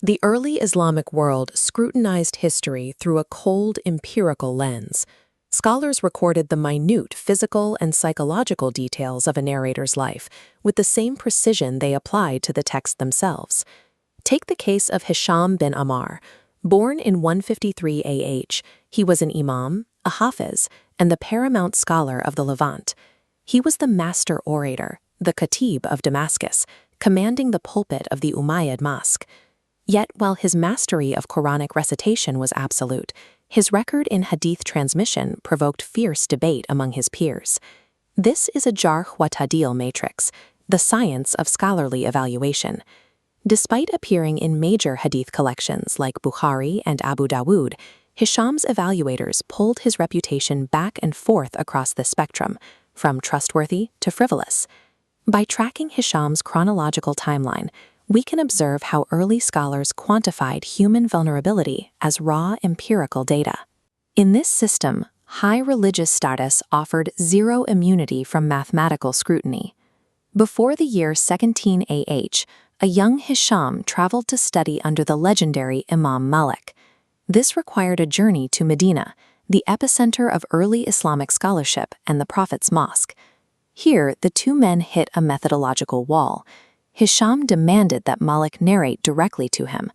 The early Islamic world scrutinized history through a cold, empirical lens. Scholars recorded the minute physical and psychological details of a narrator's life with the same precision they applied to the text themselves. Take the case of Hisham bin Ammar. Born in 153 AH, he was an imam, a hafiz, and the paramount scholar of the Levant. He was the master orator, the khatib of Damascus, commanding the pulpit of the Umayyad Mosque. Yet, while his mastery of Quranic recitation was absolute, his record in Hadith transmission provoked fierce debate among his peers. This is a Jarh wa Ta'dil matrix, the science of scholarly evaluation. Despite appearing in major Hadith collections like Bukhari and Abu Dawud, Hisham's evaluators pulled his reputation back and forth across the spectrum, from trustworthy to frivolous. By tracking Hisham's chronological timeline, we can observe how early scholars quantified human vulnerability as raw empirical data. In this system, high religious status offered zero immunity from mathematical scrutiny. Before the year 17 AH, a young Hisham traveled to study under the legendary Imam Malik. This required a journey to Medina, the epicenter of early Islamic scholarship and the Prophet's mosque. Here, the two men hit a methodological wall. Hisham demanded that Malik narrate directly to him.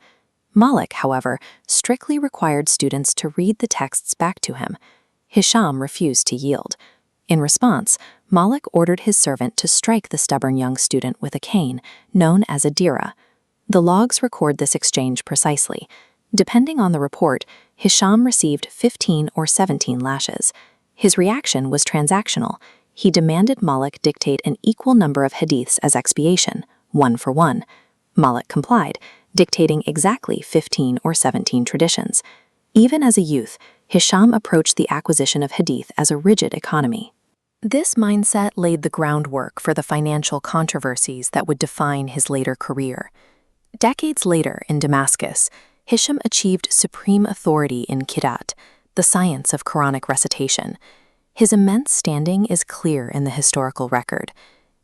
Malik, however, strictly required students to read the texts back to him. Hisham refused to yield. In response, Malik ordered his servant to strike the stubborn young student with a cane, known as a dirah. The logs record this exchange precisely. Depending on the report, Hisham received 15 or 17 lashes. His reaction was transactional. He demanded Malik dictate an equal number of hadiths as expiation, 1 for 1. Malik complied, dictating exactly 15 or 17 traditions. Even as a youth, Hisham approached the acquisition of hadith as a rigid economy. This mindset laid the groundwork for the financial controversies that would define his later career. Decades later in Damascus, Hisham achieved supreme authority in Qira'at, the science of Quranic recitation. His immense standing is clear in the historical record.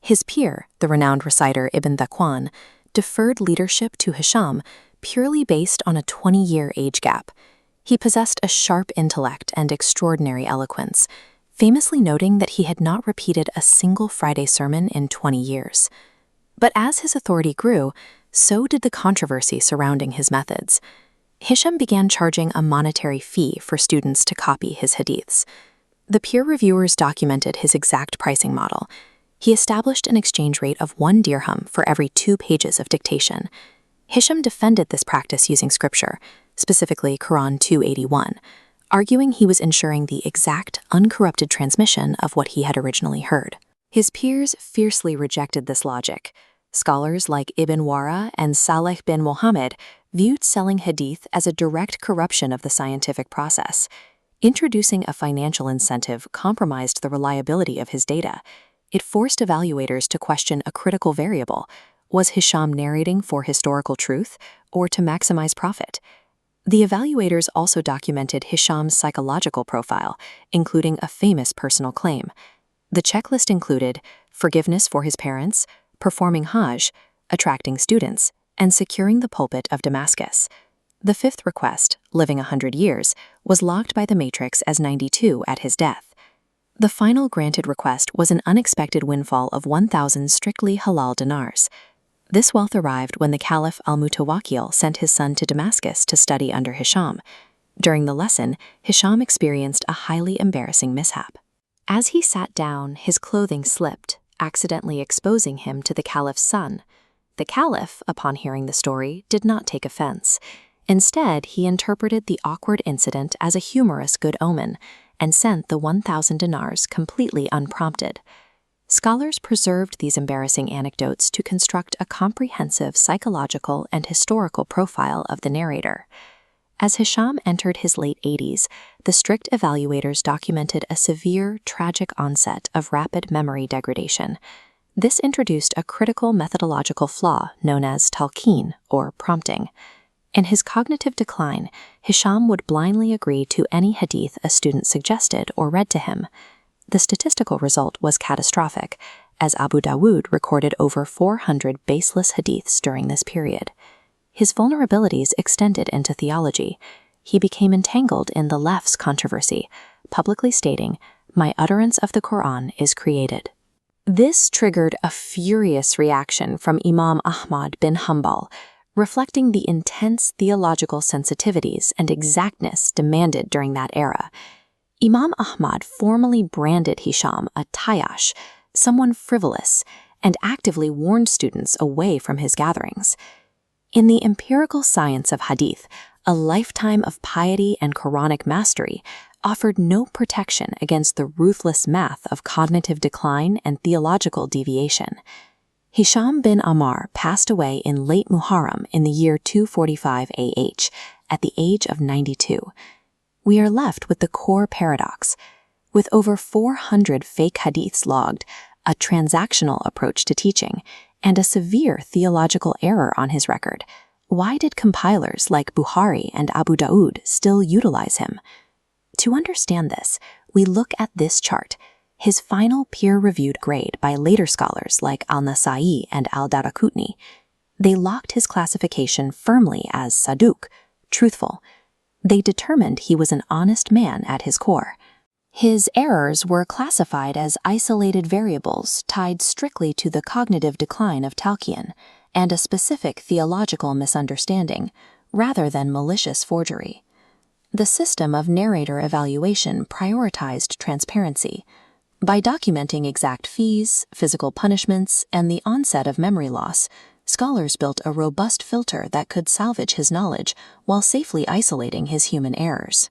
His peer, the renowned reciter Ibn Dhakwan, deferred leadership to Hisham purely based on a 20-year age gap. He possessed a sharp intellect and extraordinary eloquence, famously noting that he had not repeated a single Friday sermon in 20 years. But as his authority grew, so did the controversy surrounding his methods. Hisham began charging a monetary fee for students to copy his hadiths. The peer reviewers documented his exact pricing model. He established an exchange rate of 1 dirham for every 2 pages of dictation. Hisham defended this practice using scripture, specifically Quran 281, arguing he was ensuring the exact, uncorrupted transmission of what he had originally heard. His peers fiercely rejected this logic. Scholars like Ibn Wara and Salih bin Muhammad viewed selling hadith as a direct corruption of the scientific process. Introducing a financial incentive compromised the reliability of his data. It forced evaluators to question a critical variable. Was Hisham narrating for historical truth or to maximize profit? The evaluators also documented Hisham's psychological profile, including a famous personal claim. The checklist included forgiveness for his parents, performing Hajj, attracting students, and securing the pulpit of Damascus. The 5th request, living 100 years, was logged by the matrix as 92 at his death. The final granted request was an unexpected windfall of 1,000 strictly halal dinars. This wealth arrived when the Caliph al-Mutawakkil sent his son to Damascus to study under Hisham. During the lesson, Hisham experienced a highly embarrassing mishap. As he sat down, his clothing slipped, accidentally exposing him to the Caliph's son. The Caliph, upon hearing the story, did not take offense. Instead, he interpreted the awkward incident as a humorous good omen and sent the 1,000 dinars completely unprompted. Scholars preserved these embarrassing anecdotes to construct a comprehensive psychological and historical profile of the narrator. As Hisham entered his late 80s, the strict evaluators documented a severe, tragic onset of rapid memory degradation. This introduced a critical methodological flaw known as Talqin, or prompting. In his cognitive decline, Hisham would blindly agree to any hadith a student suggested or read to him. The statistical result was catastrophic, as Abu Dawud recorded over 400 baseless hadiths during this period. His vulnerabilities extended into theology. He became entangled in the Lafz controversy, publicly stating, "My utterance of the Quran is created." This triggered a furious reaction from Imam Ahmad bin Hanbal, reflecting the intense theological sensitivities and exactness demanded during that era. Imam Ahmad formally branded Hisham a tayash, someone frivolous, and actively warned students away from his gatherings. In the empirical science of Hadith, a lifetime of piety and Quranic mastery offered no protection against the ruthless math of cognitive decline and theological deviation. Hisham bin Ammar passed away in late Muharram in the year 245 AH, at the age of 92. We are left with the core paradox. With over 400 fake hadiths logged, a transactional approach to teaching, and a severe theological error on his record, why did compilers like Bukhari and Abu Dawud still utilize him? To understand this, we look at this chart, his final peer-reviewed grade by later scholars like al-Nasa'i and al-Daraqutni. They locked his classification firmly as Saduq, truthful. They determined he was an honest man at his core. His errors were classified as isolated variables tied strictly to the cognitive decline of Talqin and a specific theological misunderstanding, rather than malicious forgery. The system of narrator evaluation prioritized transparency. By documenting exact fees, physical punishments, and the onset of memory loss, scholars built a robust filter that could salvage his knowledge while safely isolating his human errors.